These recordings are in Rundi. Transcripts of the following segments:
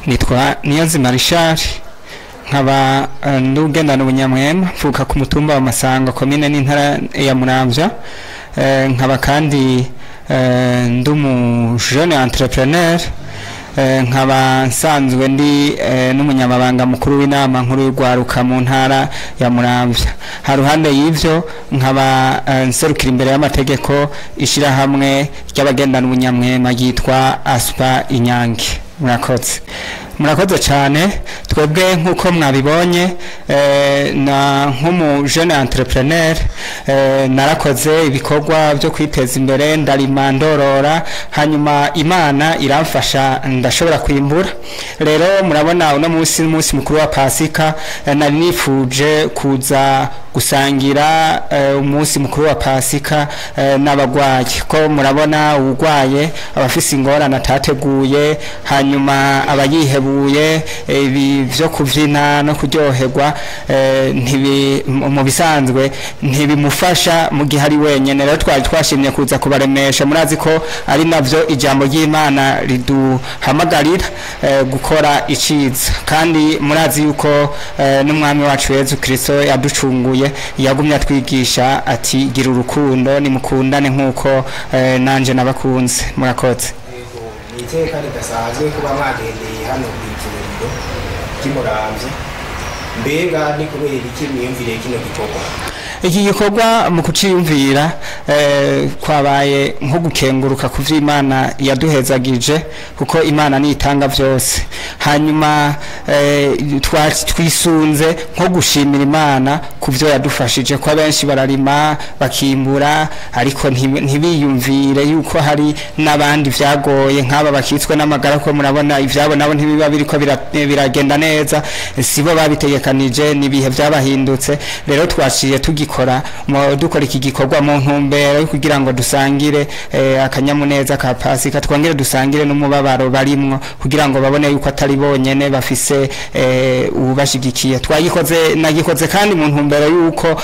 nitwa Niyonzima Richard nkaba ndugendana ubunyamwema mvuka ku mutumba wa Masango komine n'intara ya Muramvya nkaba kandi ndumu jeune entrepreneur nkaba nsanzwe ndi n'umunyamabanga mukuru w'inama nkuru y'urwaruka mu ntara ya Muramvya haruhande y'ivyo nkaba nserukira imbere y'amategeko ishira hamwe ry'abagendana ubunyamwema yitwa Aspa Inyange. Murakoze cyane twebwe nkuko mwabibonye na nkumu jeune entrepreneur narakoze ibikorwa byo kwiteza imbere ndarima ndorora hanyuma Imana iramfasha ndashobora kwimbura rero murabona uno munsi mukuru wa Pasika nari nifuje kuza gusangira umunsi mukuru wa Pasika n'abagwaye ko murabona urwaye abafise ingorane atateguye hanyuma abayihebuye ibi byo kuvyina no kuryoherwa mu bisanzwe ntibimufasha mu gihe ari wenyene rero twari twashimye kuza kubaremesha murazi ko ari navyo ijambo ry'Imana riduhamagarira gukora iciza kandi murazi yuko n'umwami wacu Yesu Kristo yaducunguye yagumye atwigisha ati gira urukundo nimukundane nkuko nanje nabakunze. Murakoze. Iteka ridasanzwe kuba mwagendeye hano kw'ivuriro ry'Umuramvya mbega ni kubera iki mwiyumvire kino gikorwa? Iki gikorwa mu kuciyumvira kwabaye nko gukenguruka ku vy'Imana yaduhezagije kuko Imana nitanga vyose hanyuma twisunze nko gushimira Imana kuvyo yadufashije kwa benshi bararima bakimbura ariko ntibiyumvire yuko hari nabandi vyagoye nk'aba bakitswe n'amagara ko murabona ivyabo nabo ntibiba biriko biragenda neza sibo babitegekanije nibihe vyabahindutse rero twashiye dukora iki gikorwa mu ntumbero kugira ngo dusangire akanyamuneza ka Pasika twongere dusangire n'umubabaro barimwo kugira ngo babone yuko atari bonyene bafise ubashigikiye nagikoze kandi mu ntumbero yuko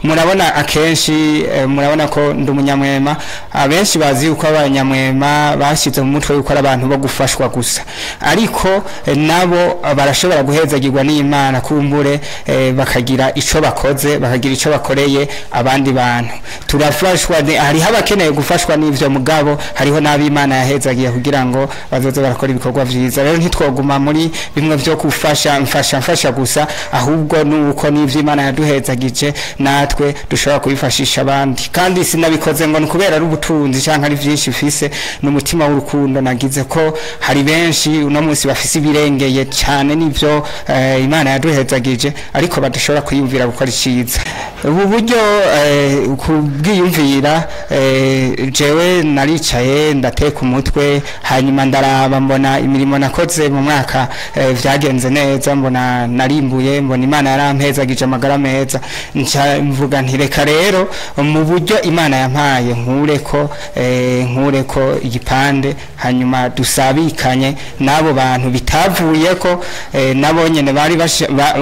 murabona akenshi murabona ko ndumunyamwema abenshi bazi yuko abanyamwema bashize mu mutwe yuko ari abantu bo gufashwa gusa ariko nabo barashobora guhezagirwa n'Imana kumbure bakagira ico bakoze bakagira ico bakoreye abandi bantu turafashwa hariho abakeneye gufashwa n'ivyo mugabo hariho n'ab'Imana yahezagiye kugira ngo bazoze barakora ibikorwa vyiza rero ntitwoguma muri bimwe vyo gufasha mfasha gusa ahubwo nuko n'ivyo Imana yaduhezagije natwe dushobora kubifashisha abandi kandi sinabikoze ngo kubera ari ubutunzi canke ari vyinshi fise n'umutima w'urukundo nagize ko hari benshi uno munsi bafise ibirengeye cyane n'ivyo Imana yaduhezagije ariko badashobora kwiyumvira gukora iciza ubu buryo kubwiyumvira jewe naricaye ndateka umutwe hanyuma ndaraba mbona imirimo nakoze mu mwaka vyagenze neza mbona narimbuye mbona Imana yarampezagije amagara meza mvuga nti reka rero mu buryo Imana yampaye nkureko igipande hanyuma dusabikanye nabo bantu bitavuye ko nabo nyene bari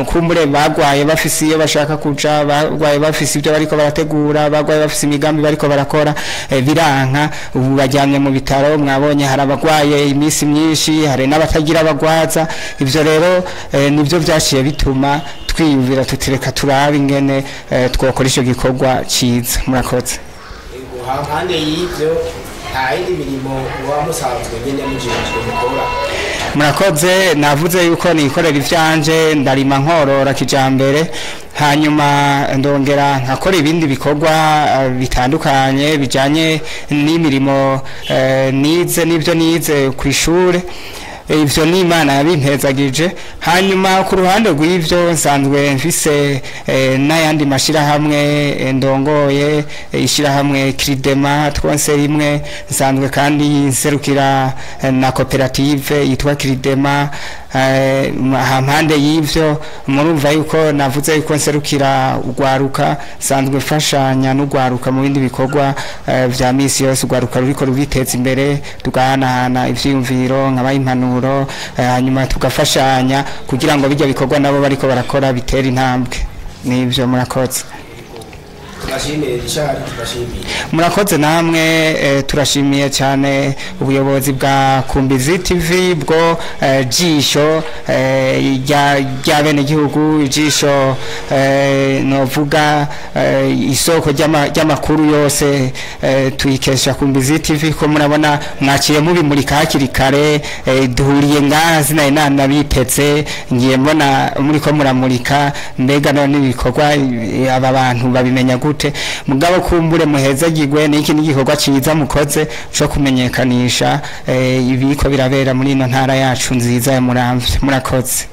kumbure bagwaye bafise iyo bashaka kuja bagwaye bafise ibyo bariko barategura bagwaye bafise imigambi bariko barakora biranka ubu bajyamye mu bitaro mwabonye hari abagwaye imisi myinshi hari n'abatagira abagwaza ivyo rero nivyo byashiye bituma twiyumvira tutireka turabe ingene twokora ico gikorwa ciza. Murakoze. Hande y'ivyo nta yindi mirimo wamusanzwe nyene mujejwe mukora? Murakoze navuze yuko nikorera ivyanje ndarima nkorora kijambere hanyuma ndongera nkakora ibindi bikorwa bitandukanye bijanye n'imirimo nivyo nize kw'ishure ivyo n'Imana yabimpezagije hanyuma ku ruhande rw'ivyo nsanzwe mfise n'ayandi mashira hamwe ndongoye ishira hamwe Cridema twonse rimwe nsanzwe kandi nserukira na koperative yitwa Cridema hampande y'ivyo murumva yuko navuze yuko nserukira urwaruka nsanzwe mfashanya n'urwaruka mu bindi bikorwa vya misi yose urwaruka ruriko rubiteza imbere tugahanahana ivyiyumviro nk'abayimpanuro hanyuma tugafashanya kugira ngo bijya bikorwa nabo bariko barakora bitera intambwe nivyo. Murakoze. tubashimiye Richard, tubashimiye. Murakoze namwe, turashimiye cyane ubuyobozi bwa Kumbizi TV bwo jisho rya bene gihugu, jisho novuga isoko ry'amakuru yose tuyikesha Kumbizi TV, ko murabona mwaciye mubimurika hakiri kare, duhuriye ngaha zinaye nabipetse, ngiye mbona muri ko muramurika, mbega none ibikorwa aba bantu babimenya gute? Mugabo kumbure muhezagirwe n'iki n'igikorwa ciza mukoze cyo kumenyekanisha ibiko birabera muri ino ntara yacu nziza ya Muramvya. Murakoze.